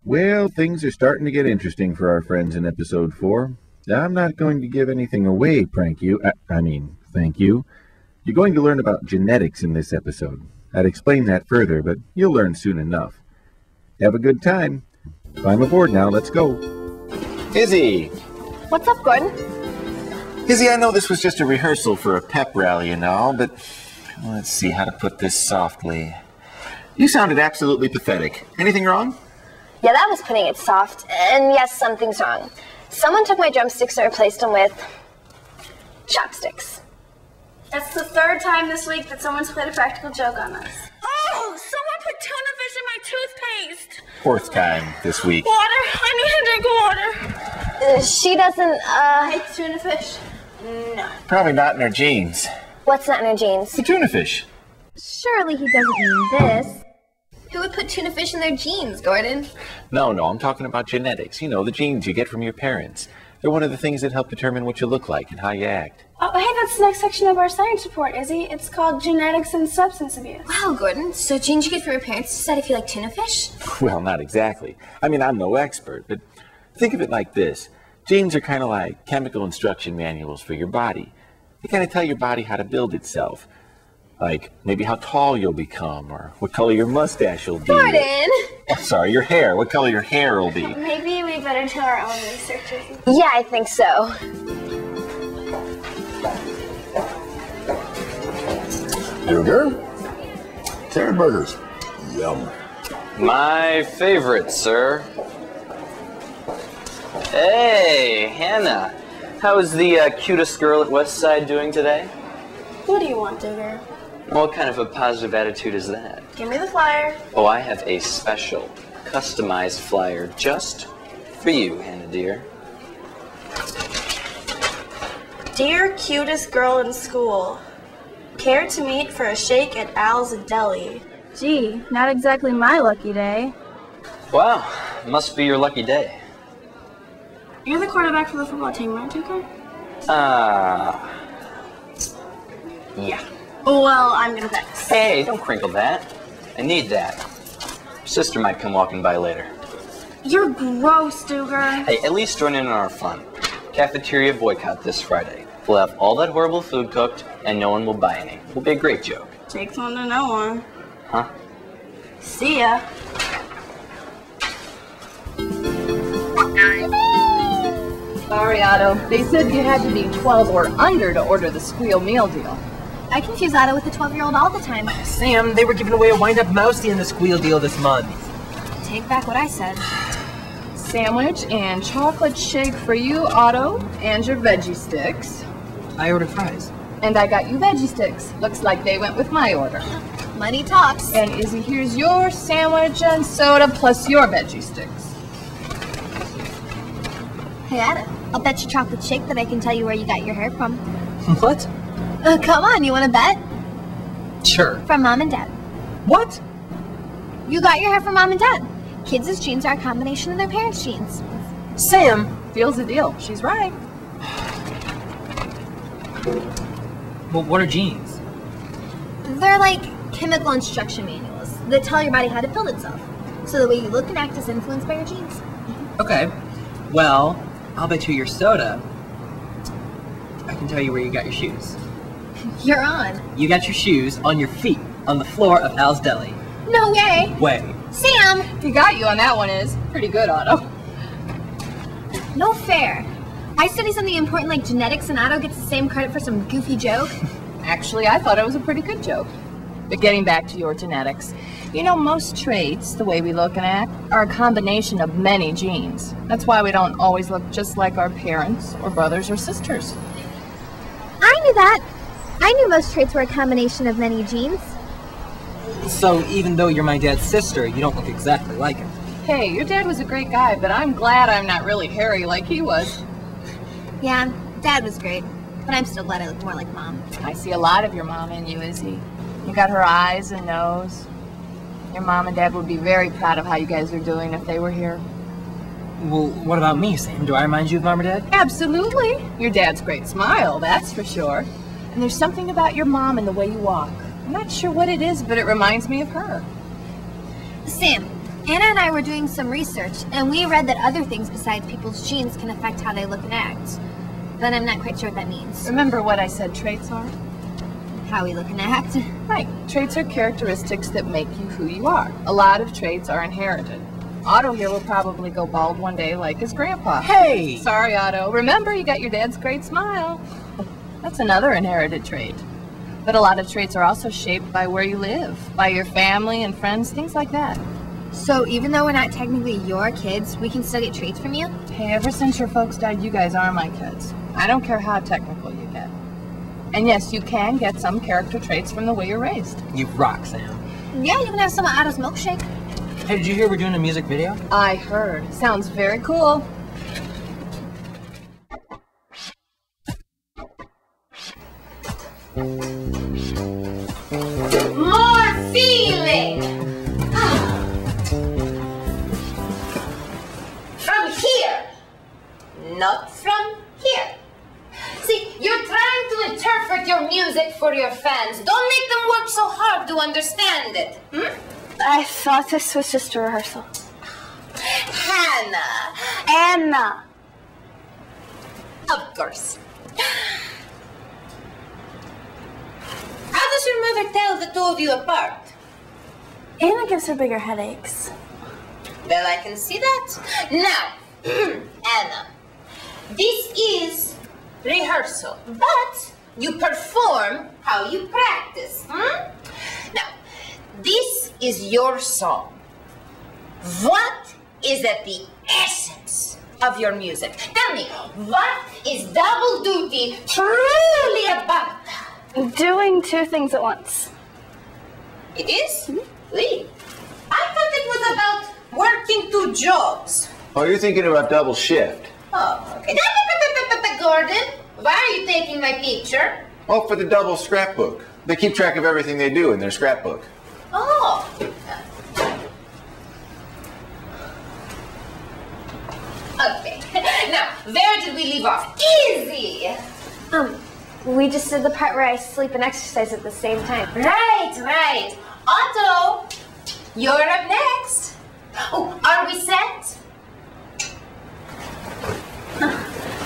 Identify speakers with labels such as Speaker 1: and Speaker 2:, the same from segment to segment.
Speaker 1: Well, things are starting to get interesting for our friends in episode 4. I'm not going to give anything away, thank you. You're going to learn about genetics in this episode. I'd explain that further, but you'll learn soon enough. Have a good time. Climb aboard now, let's go. Izzy!
Speaker 2: What's up, Gordon?
Speaker 1: Izzy, I know this was just a rehearsal for a pep rally and all, but let's see how to put this softly. You sounded absolutely pathetic. Anything wrong?
Speaker 2: Yeah, that was putting it soft. And yes, something's wrong. Someone took my drumsticks and replaced them with chopsticks.
Speaker 3: That's the third time this week that someone's played a practical joke on us.
Speaker 4: Oh, someone put tuna fish in my toothpaste.
Speaker 1: Fourth time this week.
Speaker 4: Water. I need to drink water.
Speaker 2: She doesn't,
Speaker 3: Hate tuna fish?
Speaker 4: No.
Speaker 1: Probably not in her jeans.
Speaker 2: What's not in her jeans?
Speaker 1: The tuna fish.
Speaker 2: Surely he doesn't mean this.
Speaker 3: Who would put tuna fish in their jeans, Gordon?
Speaker 1: No, I'm talking about genetics. You know, the genes you get from your parents. They're one of the things that help determine what you look like and how you act.
Speaker 3: Oh, hey, that's the next section of our science report, Izzy. It's called Genetics and Substance Abuse.
Speaker 5: Wow, Gordon. So genes you get from your parents decide if you like tuna fish?
Speaker 1: Well, not exactly. I mean, I'm no expert, but think of it like this. Genes are kind of like chemical instruction manuals for your body. They kind of tell your body how to build itself. Like, maybe how tall you'll become, or what color your mustache will be.
Speaker 2: Gordon!
Speaker 1: Oh, sorry, your hair. What color your hair will be.
Speaker 3: Maybe we better tell our own researchers.
Speaker 2: Yeah, I think so.
Speaker 6: Here we go. Terry Burgers. Yum.
Speaker 7: My favorite, sir. Hey, Hannah. How is the cutest girl at Westside doing today?
Speaker 3: What do you want, Digger?
Speaker 7: What kind of a positive attitude is that?
Speaker 3: Give me the flyer.
Speaker 7: Oh, I have a special, customized flyer just for you, Hannah dear.
Speaker 3: Dear cutest girl in school, care to meet for a shake at Al's Deli? Gee, not exactly my lucky day.
Speaker 7: Wow, must be your lucky day.
Speaker 3: You're the quarterback for the football team, aren't you, Kurt?
Speaker 7: Yeah.
Speaker 3: Well, I'm gonna pass.
Speaker 7: Hey, don't crinkle that. I need that. Sister might come walking by later.
Speaker 3: You're gross, Duger.
Speaker 7: Hey, at least join in on our fun. Cafeteria boycott this Friday. We'll have all that horrible food cooked, and no one will buy any. It'll be a great joke.
Speaker 3: Takes one to know one.
Speaker 7: Huh?
Speaker 3: See ya.
Speaker 8: Sorry, Otto. They said you had to be 12 or under to order the squeal meal deal.
Speaker 5: I confuse Otto with a 12-year-old all the time.
Speaker 9: Sam, they were giving away a wind-up mousey in the squeal deal this month.
Speaker 5: Take back what I said.
Speaker 8: Sandwich and chocolate shake for you, Otto, and your veggie sticks.
Speaker 9: I ordered fries.
Speaker 8: And I got you veggie sticks. Looks like they went with my order.
Speaker 5: Money talks.
Speaker 8: And Izzy, here's your sandwich and soda plus your veggie sticks.
Speaker 5: Hey, Otto, I'll bet you chocolate shake that I can tell you where you got your hair from.
Speaker 9: What?
Speaker 5: Come on, you want to bet?
Speaker 9: Sure.
Speaker 5: From Mom and Dad.
Speaker 9: What?
Speaker 5: You got your hair from Mom and Dad. Kids' genes are a combination of their parents' genes.
Speaker 9: Sam!
Speaker 8: Feels the deal. She's right.
Speaker 9: Well, what are genes?
Speaker 5: They're like chemical instruction manuals that tell your body how to build itself. So the way you look and act is influenced by your genes.
Speaker 9: Okay. Well, I'll bet you your soda. I can tell you where you got your shoes.
Speaker 5: You're on.
Speaker 9: You got your shoes on your feet on the floor of Al's Deli.
Speaker 5: No way.
Speaker 9: Way.
Speaker 5: Sam!
Speaker 8: He got you on that one, is. Pretty good, Otto.
Speaker 5: No fair. I study something important like genetics and Otto gets the same credit for some goofy joke?
Speaker 8: Actually, I thought it was a pretty good joke. But getting back to your genetics, you know, most traits, the way we look and act, are a combination of many genes. That's why we don't always look just like our parents or brothers or sisters.
Speaker 5: I knew that. I knew most traits were a combination of many genes.
Speaker 9: So even though you're my dad's sister, you don't look exactly like him.
Speaker 8: Hey, your dad was a great guy, but I'm glad I'm not really hairy like he was.
Speaker 5: Yeah, Dad was great. But I'm still glad I look more like Mom.
Speaker 8: I see a lot of your mom in you, Izzy. You got her eyes and nose. Your mom and dad would be very proud of how you guys are doing if they were here.
Speaker 9: Well, what about me, Sam? Do I remind you of Mom or Dad?
Speaker 8: Absolutely. Your dad's great smile, that's for sure. And there's something about your mom and the way you walk. I'm not sure what it is, but it reminds me of her.
Speaker 5: Sam, Anna and I were doing some research, and we read that other things besides people's genes can affect how they look and act. But I'm not quite sure what that means.
Speaker 8: Remember what I said traits are?
Speaker 5: How we look and act.
Speaker 8: Right. Traits are characteristics that make you who you are. A lot of traits are inherited. Otto here will probably go bald one day like his grandpa.
Speaker 9: Hey!
Speaker 8: Sorry, Otto. Remember, you got your dad's great smile. That's another inherited trait. But a lot of traits are also shaped by where you live, by your family and friends, things like that.
Speaker 5: So even though we're not technically your kids, we can still get traits from you?
Speaker 8: Hey, ever since your folks died, you guys are my kids. I don't care how technical you get. And yes, you can get some character traits from the way you're raised.
Speaker 9: You rock, Sam.
Speaker 5: Yeah, you can have some of Otto's milkshake.
Speaker 9: Hey, did you hear we're doing a music video?
Speaker 8: I heard. Sounds very cool.
Speaker 4: More feeling! From here, not from here. See, you're trying to interpret your music for your fans. Don't make them work so hard to understand it.
Speaker 3: I thought this was just a rehearsal.
Speaker 4: Hannah.
Speaker 3: Anna.
Speaker 4: Of course. How does your mother tell the two of you apart?
Speaker 3: Anna gives her bigger headaches.
Speaker 4: Well, I can see that. Now, Anna, this is rehearsal, but you perform how you practice. Now, this is your song. What is at the essence of your music? Tell me, what is Double Duty truly about?
Speaker 3: Doing two things at once.
Speaker 4: It is? Really? I thought it was about working two jobs.
Speaker 1: Oh, you're thinking about double shift.
Speaker 4: Oh, okay. Gordon, why are you taking my picture?
Speaker 1: Oh, for the double scrapbook. They keep track of everything they do in their scrapbook.
Speaker 4: Oh. Okay. Now, where did we leave off? Easy.
Speaker 2: We just did the part where I sleep and exercise at the same time.
Speaker 4: Right. Otto, you're up next. Oh, are we set?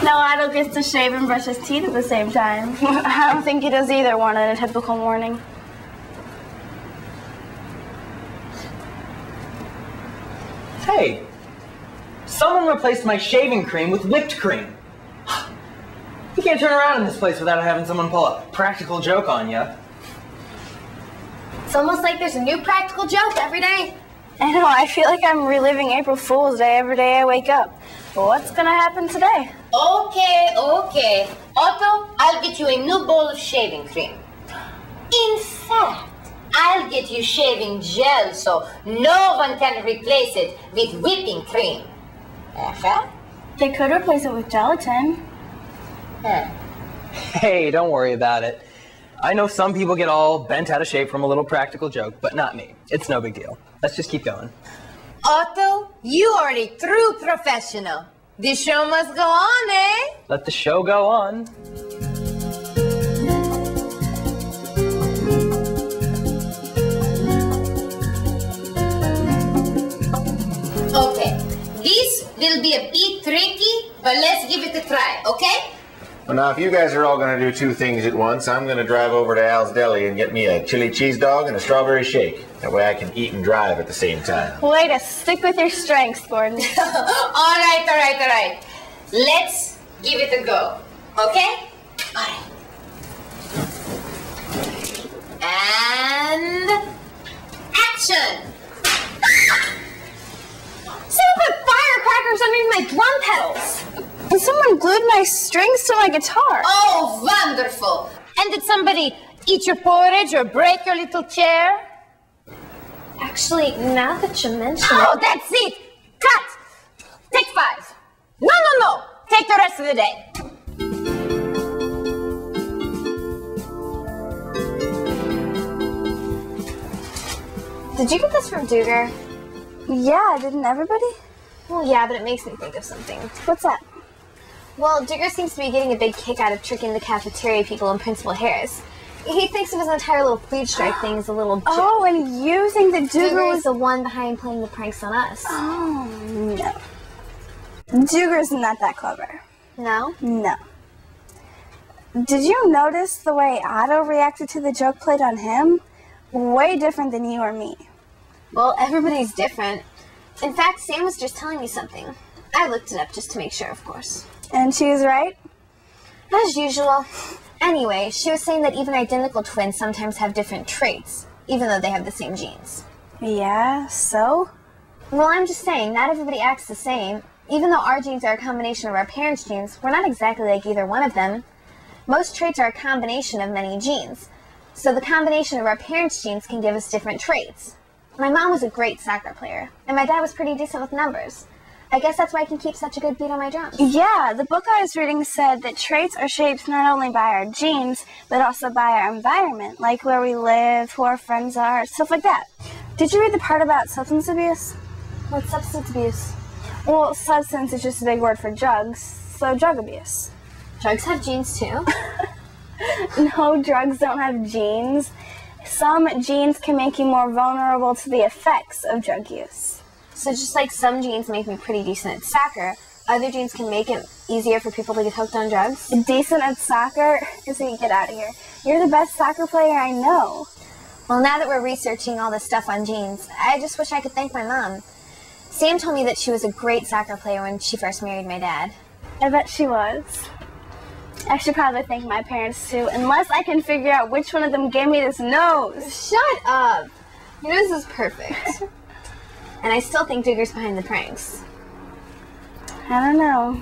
Speaker 3: No, Otto gets to shave and brush his teeth at the same time. I don't think he does either one in a typical morning.
Speaker 9: Hey! Someone replaced my shaving cream with whipped cream. You can't turn around in this place without having someone pull a practical joke on you.
Speaker 2: It's almost like there's a new practical joke every day.
Speaker 3: I know, I feel like I'm reliving April Fool's Day every day I wake up. But what's gonna happen today?
Speaker 4: Okay. Otto, I'll get you a new bowl of shaving cream. In fact, I'll get you shaving gel so no one can replace it with whipping cream.
Speaker 3: They could replace it with gelatin.
Speaker 9: Hey, don't worry about it. I know some people get all bent out of shape from a little practical joke, but not me. It's no big deal. Let's just keep going.
Speaker 4: Otto, you are a true professional. The show must go on, eh?
Speaker 9: Let the show go on.
Speaker 4: Okay, this will be a bit tricky, but let's give it a try, okay?
Speaker 1: Well, now, if you guys are all going to do two things at once, I'm going to drive over to Al's Deli and get me a chili cheese dog and a strawberry shake. That way I can eat and drive at the same time.
Speaker 3: Way to stick with your strengths, Gordon.
Speaker 4: All right. Let's give it a go. Okay? Alright. And action!
Speaker 2: Someone put firecrackers underneath my drum pedals. And someone glued my strings to my guitar.
Speaker 4: Oh, wonderful! And did somebody eat your porridge or break your little chair?
Speaker 2: Actually, now that you mention
Speaker 4: Oh,
Speaker 2: it...
Speaker 4: that's it! Cut! Take 5. No. Take the rest of the day.
Speaker 2: Did you get this from Duger? Yeah, didn't everybody? Well, yeah, but it makes me think of something. What's that? Well, Duger seems to be getting a big kick out of tricking the cafeteria people and Principal Harris. He thinks of his entire little food strike thing as a little
Speaker 3: Oh, and you think that
Speaker 2: Duger was the one behind playing the pranks on us.
Speaker 3: Oh, no. Duger's not that clever.
Speaker 2: No?
Speaker 3: No. Did you notice the way Otto reacted to the joke played on him? Way different than you or me.
Speaker 2: Well, everybody's different. In fact, Sam was just telling me something. I looked it up just to make sure, of course.
Speaker 3: And she was right?
Speaker 2: As usual. Anyway, she was saying that even identical twins sometimes have different traits, even though they have the same genes.
Speaker 3: Yeah, so?
Speaker 2: Well, I'm just saying, not everybody acts the same. Even though our genes are a combination of our parents' genes, we're not exactly like either one of them. Most traits are a combination of many genes. So the combination of our parents' genes can give us different traits. My mom was a great soccer player, and my dad was pretty decent with numbers. I guess that's why I can keep such a good beat on my drums.
Speaker 3: Yeah, the book I was reading said that traits are shaped not only by our genes, but also by our environment, like where we live, who our friends are, stuff like that. Did you read the part about substance abuse?
Speaker 2: What's substance abuse?
Speaker 3: Well, substance is just a big word for drugs, so drug abuse.
Speaker 2: Drugs have genes too?
Speaker 3: No, drugs don't have genes. Some genes can make you more vulnerable to the effects of drug use.
Speaker 2: So just like some genes make me pretty decent at soccer, other genes can make it easier for people to get hooked on drugs?
Speaker 3: Decent at soccer? Izzy, get out of here. You're the best soccer player I know.
Speaker 2: Well, now that we're researching all this stuff on genes, I just wish I could thank my mom. Sam told me that she was a great soccer player when she first married my dad.
Speaker 3: I bet she was. I should probably thank my parents too, unless I can figure out which one of them gave me this nose.
Speaker 2: Shut up! Your nose is perfect. And I still think Duger's behind the pranks.
Speaker 3: I don't know.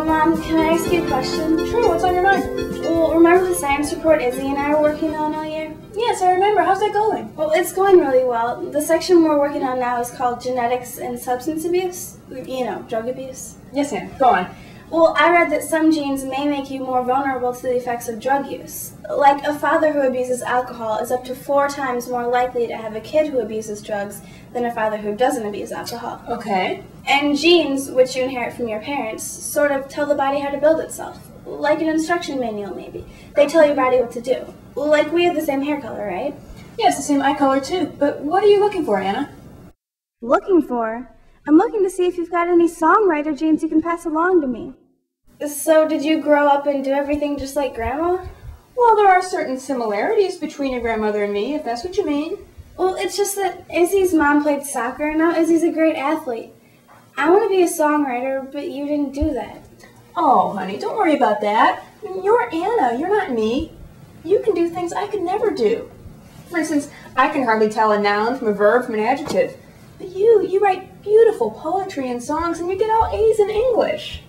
Speaker 3: Mom, can I ask you a question?
Speaker 8: Sure, what's on your mind?
Speaker 3: Well, remember the science report Izzy and I were working on all year?
Speaker 8: Yes, I remember. How's that going?
Speaker 3: Well, it's going really well. The section we're working on now is called Genetics and Substance Abuse. You know, drug abuse.
Speaker 8: Yes, ma'am. Go on.
Speaker 3: Well, I read that some genes may make you more vulnerable to the effects of drug use. Like a father who abuses alcohol is up to 4 times more likely to have a kid who abuses drugs than a father who doesn't abuse alcohol.
Speaker 8: Okay.
Speaker 3: And genes, which you inherit from your parents, sort of tell the body how to build itself. Like an instruction manual, maybe. They tell your body what to do. Like we have the same hair color, right?
Speaker 8: Yes, the same eye color too. But what are you looking for, Anna?
Speaker 3: Looking for? I'm looking to see if you've got any songwriter genes you can pass along to me. So, did you grow up and do everything just like Grandma?
Speaker 8: Well, there are certain similarities between your grandmother and me, if that's what you mean.
Speaker 3: Well, it's just that Izzy's mom played soccer, and now Izzy's a great athlete. I want to be a songwriter, but you didn't do that.
Speaker 8: Oh, honey, don't worry about that. You're Anna, you're not me. You can do things I could never do. For instance, I can hardly tell a noun from a verb from an adjective. But you write beautiful poetry and songs, and you get all A's in English.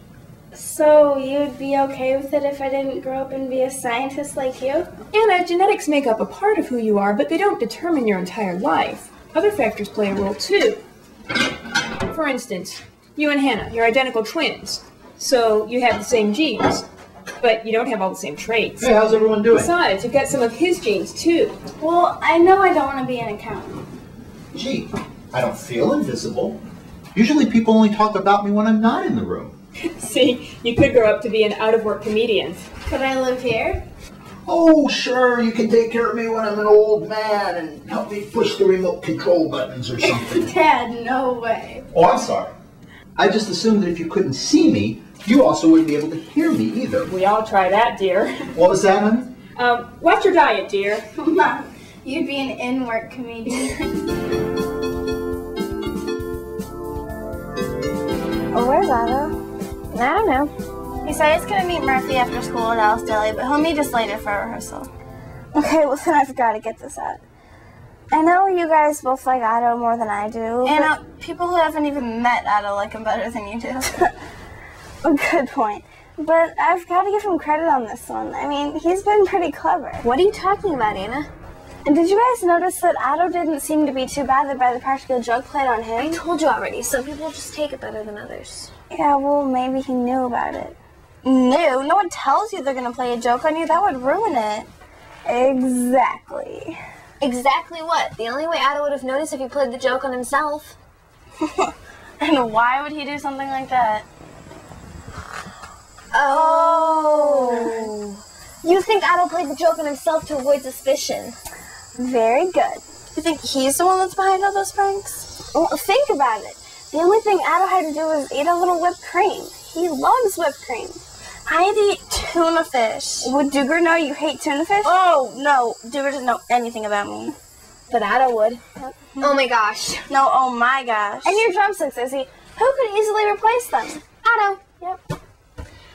Speaker 3: So, you'd be okay with it if I didn't grow up and be a scientist like you?
Speaker 8: Anna, genetics make up a part of who you are, but they don't determine your entire life. Other factors play a role, too. For instance, you and Hannah, you're identical twins. So, you have the same genes, but you don't have all the same traits.
Speaker 6: Hey, how's everyone doing?
Speaker 8: Besides, you've got some of his genes, too.
Speaker 3: Well, I know I don't want to be an accountant.
Speaker 6: Gee, I don't feel invisible. Usually people only talk about me when I'm not in the room.
Speaker 8: See, you could grow up to be an out-of-work comedian.
Speaker 3: Could I live here?
Speaker 6: Oh, sure, you can take care of me when I'm an old man and help me push the remote control buttons or something.
Speaker 3: Dad, no way.
Speaker 6: Oh, I'm sorry. I just assumed that if you couldn't see me, you also wouldn't be able to hear me either.
Speaker 8: We all try that, dear.
Speaker 6: What was that, honey?
Speaker 8: What's your diet, dear?
Speaker 3: Mom, you'd be an in-work comedian. So where's Otto?
Speaker 2: I don't know.
Speaker 3: He said he's gonna meet Murphy after school at Alice Deli, but he'll meet us later for rehearsal. Okay, well then I've got to get this out. I know you guys both like Otto more than I do. And people who haven't even met Otto like him better than you do. Good point. But I've got to give him credit on this one. I mean, he's been pretty clever.
Speaker 2: What are you talking about, Anna?
Speaker 3: And did you guys notice that Otto didn't seem to be too bothered by the practical joke played on him?
Speaker 2: I told you already, some people just take it better than others.
Speaker 3: Yeah, well, maybe he knew about it. Knew? No one tells you they're going to play a joke on you. That would ruin it. Exactly.
Speaker 2: Exactly what? The only way Otto would have noticed if he played the joke on himself.
Speaker 3: And why would he do something like that?
Speaker 2: Oh. You think Otto played the joke on himself to avoid suspicion?
Speaker 3: Very good. You think he's the one that's behind all those pranks? Well, think about it. The only thing Otto had to do was eat a little whipped cream. He loves whipped cream. I'd eat tuna fish. Would Duger know you hate tuna fish? Oh, no. Duger doesn't know anything about me.
Speaker 2: But Otto would. Oh my gosh.
Speaker 3: No, oh my gosh. And your drumsticks, Izzy. Who could easily replace them?
Speaker 2: Otto.
Speaker 3: Yep.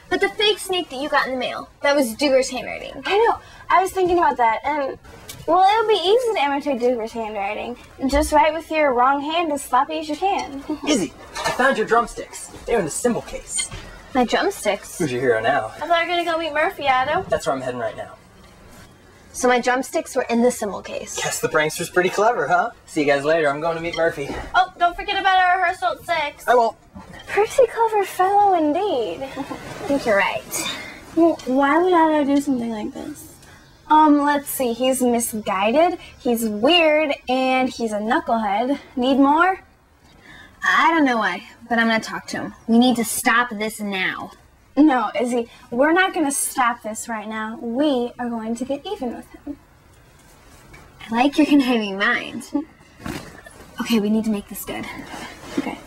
Speaker 2: But the fake snake that you got in the mail, that was Duger's handwriting.
Speaker 3: I know. I was thinking about that, and, well, it would be easy to imitate Duger's handwriting. Just write with your wrong hand as sloppy as you can.
Speaker 9: Izzy, I found your drumsticks. They're in the cymbal case.
Speaker 2: My drumsticks?
Speaker 9: Who's your hero now?
Speaker 3: I thought you were going to go meet Murphy, Otto.
Speaker 9: That's where I'm heading right now.
Speaker 2: So my drumsticks were in the cymbal case.
Speaker 9: Guess the prankster's pretty clever, huh? See you guys later. I'm going to meet Murphy.
Speaker 3: Oh, don't forget about our rehearsal at 6.
Speaker 9: I won't.
Speaker 3: Pretty clever fellow indeed.
Speaker 2: I think you're right.
Speaker 3: Well, why would Otto do something like this? Let's see. He's misguided, he's weird, and he's a knucklehead. Need more?
Speaker 2: I don't know why, but I'm going to talk to him. We need to stop this now.
Speaker 3: No, Izzy, we're not going to stop this right now. We are going to get even with him.
Speaker 2: I like your conniving mind. Okay, we need to make this good.
Speaker 3: Okay.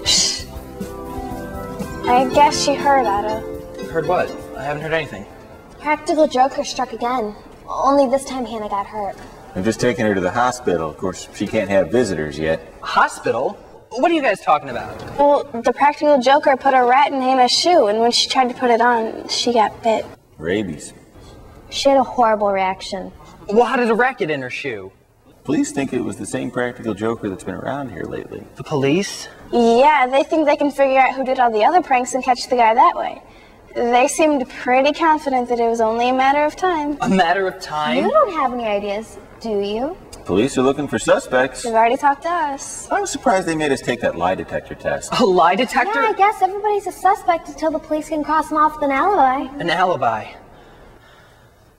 Speaker 3: Shh. I guess she heard, Otto.
Speaker 9: Heard what? I haven't heard anything.
Speaker 2: Practical Joker struck again. Only this time Hannah got hurt.
Speaker 1: I'm just taking her to the hospital. Of course, she can't have visitors yet.
Speaker 9: Hospital? What are you guys talking about?
Speaker 3: Well, the Practical Joker put a rat in Hannah's shoe, and when she tried to put it on, she got bit.
Speaker 1: Rabies.
Speaker 2: She had a horrible reaction.
Speaker 9: Well, how did a rat get in her shoe?
Speaker 1: Police think it was the same Practical Joker that's been around here lately.
Speaker 9: The police?
Speaker 3: Yeah, they think they can figure out who did all the other pranks and catch the guy that way. They seemed pretty confident that it was only a matter of time.
Speaker 9: A matter of time?
Speaker 2: You don't have any ideas, do you?
Speaker 1: Police are looking for suspects.
Speaker 3: They've already talked to us.
Speaker 1: I was surprised they made us take that lie detector test.
Speaker 9: A lie detector?
Speaker 2: Yeah, I guess everybody's a suspect until the police can cross them off with an alibi.
Speaker 9: An alibi.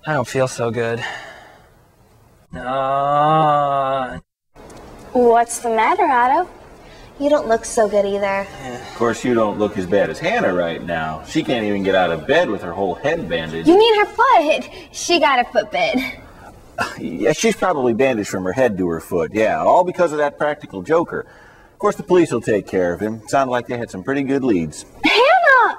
Speaker 9: I don't feel so good.
Speaker 3: What's the matter, Otto?
Speaker 2: You don't look so good either.
Speaker 1: Of course, you don't look as bad as Hannah right now. She can't even get out of bed with her whole head bandaged.
Speaker 2: You mean her foot? She got her foot bit.
Speaker 1: Yeah, she's probably bandaged from her head to her foot. Yeah, all because of that Practical Joker. Of course, the police will take care of him. Sounded like they had some pretty good leads.
Speaker 3: Hannah!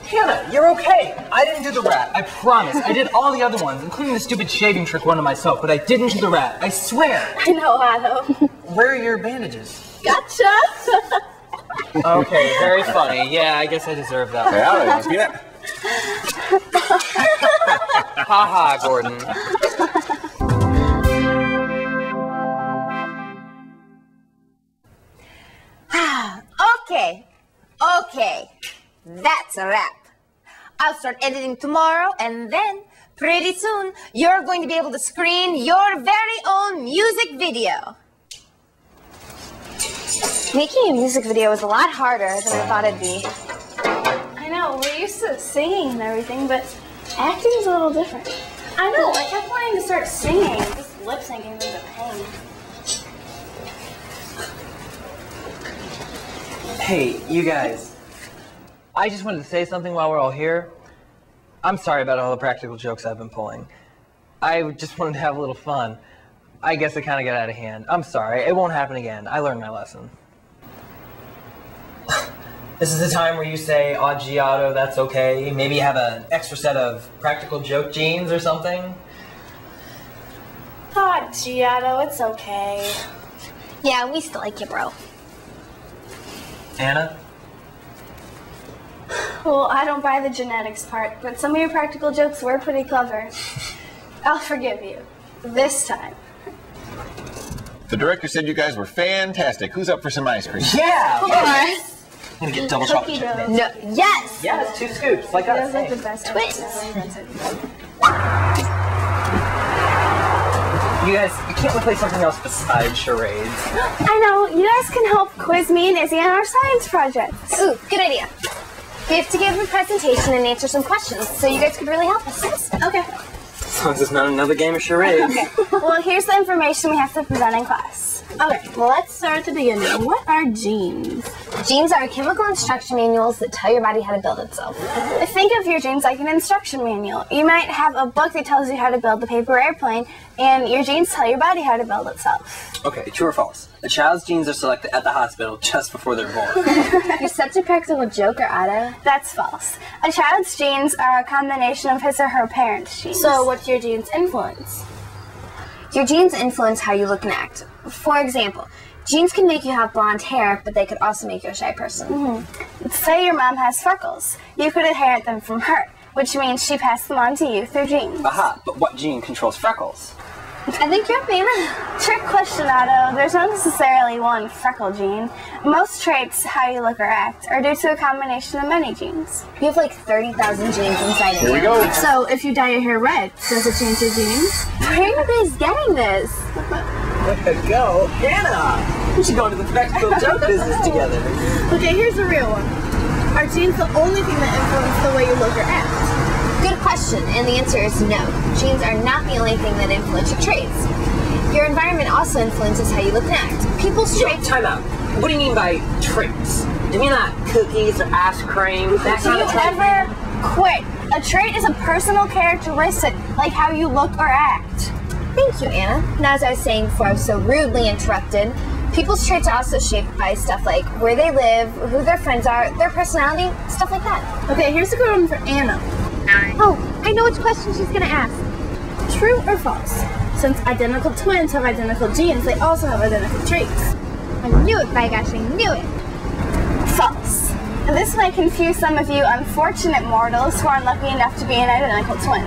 Speaker 9: Hannah, you're okay. I didn't do the rat. I promise. I did all the other ones, including the stupid shaving trick one to myself, but I didn't do the rat. I swear.
Speaker 3: I know, Otto.
Speaker 9: Where are your bandages?
Speaker 3: Gotcha!
Speaker 9: Okay, very funny. Yeah, I guess I deserve that.
Speaker 1: Hey, Ollie, want to see that?
Speaker 9: Ha ha, Gordon.
Speaker 4: Okay. That's a wrap. I'll start editing tomorrow, and then pretty soon you're going to be able to screen your very own music video.
Speaker 2: Making a music video is a lot harder than I thought it'd be.
Speaker 3: I know, we're used to singing and everything, but acting is a little different. I know, I kept wanting to start singing. Just lip syncing is a pain.
Speaker 9: Hey, you guys. I just wanted to say something while we're all here. I'm sorry about all the practical jokes I've been pulling. I just wanted to have a little fun. I guess it kind of got out of hand. I'm sorry. It won't happen again. I learned my lesson. This is the time where you say, "Oggi Otto, that's okay." Maybe have an extra set of practical joke jeans or something.
Speaker 3: Oh, Giotto, it's okay.
Speaker 2: Yeah, we still like you, bro.
Speaker 9: Anna?
Speaker 3: Well, I don't buy the genetics part, but some of your practical jokes were pretty clever. I'll forgive you. This time.
Speaker 1: The director said you guys were fantastic. Who's up for some ice cream?
Speaker 9: Yeah!
Speaker 2: Of course.
Speaker 9: I'm gonna get double chocolate chip mix.
Speaker 2: No, yes.
Speaker 9: Yes, 2 scoops, like us.
Speaker 3: Those are the best
Speaker 2: Twins.
Speaker 9: You guys, can't we play something else besides charades?
Speaker 3: I know. You guys can help quiz me and Izzy on our science projects.
Speaker 2: Ooh, good idea. We have to give a presentation and answer some questions, so you guys could really help us.
Speaker 3: Okay.
Speaker 9: As long as it's not another game of charades.
Speaker 3: Well, here's the information we have to present in class. Okay, well, let's start at the beginning. What are genes?
Speaker 2: Genes are chemical instruction manuals that tell your body how to build itself.
Speaker 3: Think of your genes like an instruction manual. You might have a book that tells you how to build the paper airplane, and your genes tell your body how to build itself.
Speaker 9: Okay, true or false? A child's genes are selected at the hospital just before they're born.
Speaker 2: You're such a practical joker, Otto.
Speaker 3: That's false. A child's genes are a combination of his or her parents' genes. So what's your genes' influence?
Speaker 2: Your genes influence how you look and act. For example, genes can make you have blonde hair, but they could also make you a shy person.
Speaker 3: Say your mom has freckles. You could inherit them from her, which means she passed them on to you through genes.
Speaker 9: Aha, but what gene controls freckles?
Speaker 2: I think you're famous.
Speaker 3: Trick question, Otto. There's not necessarily one freckle gene. Most traits, how you look or act, are due to a combination of many genes.
Speaker 2: You have like 30,000 genes inside of you.
Speaker 1: Here we go.
Speaker 3: So, if you dye your hair red, does it change your genes?
Speaker 2: Where are you guys getting this?
Speaker 9: Let's go. Anna! We should go into the practical joke business together.
Speaker 3: Okay, here's the real one. Are genes the only thing that influence the way you look or act?
Speaker 2: Good question, and the answer is no. Genes are not the only thing that influence your traits. Your environment also influences how you look and act. People's traits...
Speaker 9: Time out. What do you mean by traits? Do you mean like cookies or ice cream? That
Speaker 3: Do
Speaker 9: kind
Speaker 3: you
Speaker 9: of trait?
Speaker 3: ever quit? A trait is a personal characteristic, like how you look or act.
Speaker 2: Thank you, Anna. Now, as I was saying before I was so rudely interrupted, people's traits are also shaped by stuff like where they live, who their friends are, their personality, stuff like that.
Speaker 3: Okay, here's a good one for Anna.
Speaker 2: Oh, I know which question she's gonna ask.
Speaker 3: True or false? Since identical twins have identical genes, they also have identical traits.
Speaker 2: I knew it, by gosh, I knew it.
Speaker 3: False. And this might confuse some of you unfortunate mortals who are unlucky enough to be an identical twin.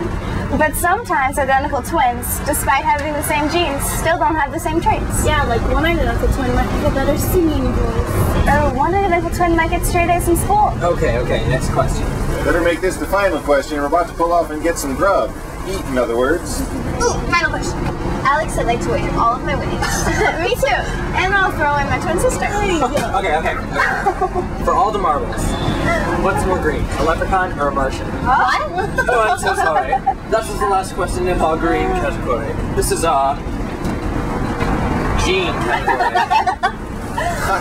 Speaker 3: But sometimes identical twins, despite having the same genes, still don't have the same traits. Yeah, like one identical twin might have a better singing voice. Or one identical twin might get straight A's in school.
Speaker 9: Okay, next question.
Speaker 10: Better make this the final question. We're about to pull off and get some grub. Eat, in other words.
Speaker 2: Ooh, final question. Alex, I'd like to wager all of my winnings.
Speaker 3: Me too. And I'll throw in my twin sister.
Speaker 9: Okay. For all the marbles, what's more green, a leprechaun or a Martian?
Speaker 2: What?
Speaker 9: Oh, I'm so sorry. That was the last question in our green category. This is gene category.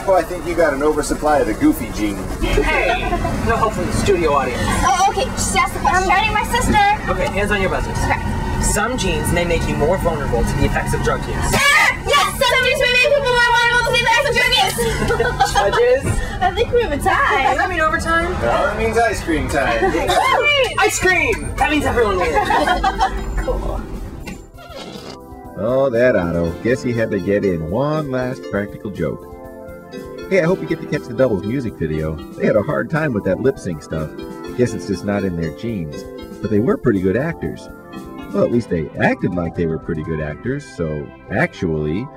Speaker 10: Oh, I think you got an oversupply of the goofy gene.
Speaker 9: Hey, no help from the studio audience.
Speaker 2: Oh, okay, just ask the question.
Speaker 3: I'm guarding my sister.
Speaker 9: Okay, hands on your buzzers.
Speaker 2: Okay.
Speaker 9: Some genes may make you more vulnerable to the effects of drug use.
Speaker 2: Yes, some genes may make people more vulnerable to the effects of drug use.
Speaker 9: Judges?
Speaker 3: I think we have a tie.
Speaker 9: Does that mean overtime?
Speaker 10: Well, that means ice cream time.
Speaker 9: Ice cream! That means everyone wins.
Speaker 3: Cool.
Speaker 1: Oh, that Otto. Guess he had to get in one last practical joke. Hey, I hope you get to catch the Doubles music video. They had a hard time with that lip sync stuff. Guess it's just not in their genes. But they were pretty good actors. Well, at least they acted like they were pretty good actors, so actually...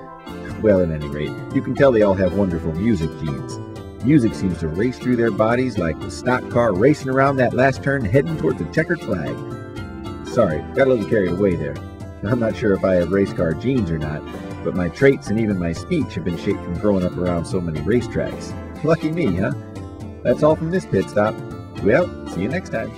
Speaker 1: Well, at any rate, you can tell they all have wonderful music genes. Music seems to race through their bodies like the stock car racing around that last turn heading towards the checkered flag. Sorry, got a little carried away there. I'm not sure if I have race car genes or not, but my traits and even my speech have been shaped from growing up around so many racetracks. Lucky me, huh? That's all from this pit stop. Well, see you next time.